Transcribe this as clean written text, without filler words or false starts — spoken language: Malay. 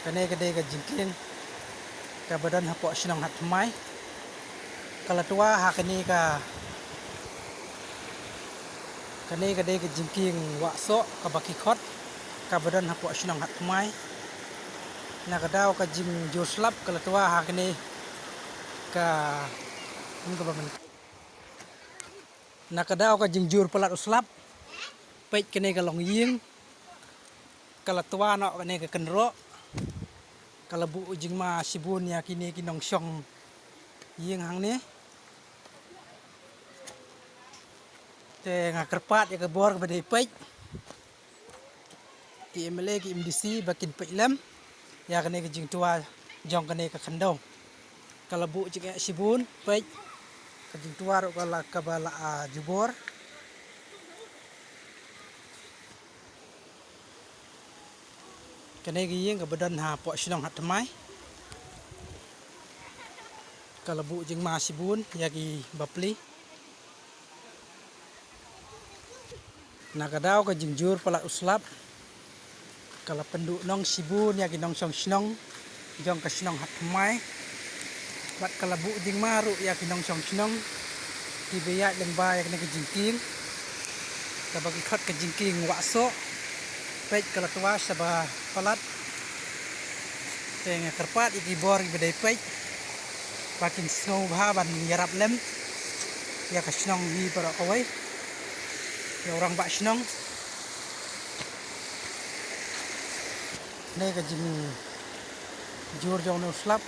kane kade ka jingking ka badan hapo sinong hat mai kala tua ha kane kade ka jingking wa so ka baki khot ka badan hapo sinong hat mai na kadao ka jing joslap kala tua ha kane ka ka baman na kadao ka jing jur pelat uslap peit kane ka long ying kala tua no kane ka kenro kala bu jing ma sibun ya kini kinong syong ying hang ni te nga kerpat ya ka bor ka badai peit ki emele ki imdisi bakin peit lem ya kane ka jing tua jong kane ka khandau kala bu jing sibun peit ka jing tua ro kala ka bala jubor kane gi ying ka badan ha po sinong hat mai kala bu jing ma sibun ya ki bapli na kadao ka jing jur pala uslap kala pendu nong sibun ya ki nong song sinong jong ka sinong hat mai bat kala bu jing maru ya ki nong song sinong ki beya leng ba ya ki jingking ka bagi khat ka jingking wa so pet kala tua saba palat teng kerpat iki bor bedai pet bakin snow ban yarap lem ya ka sinong hi para kawai ya orang bak sinong ne ka jing jur jong no slap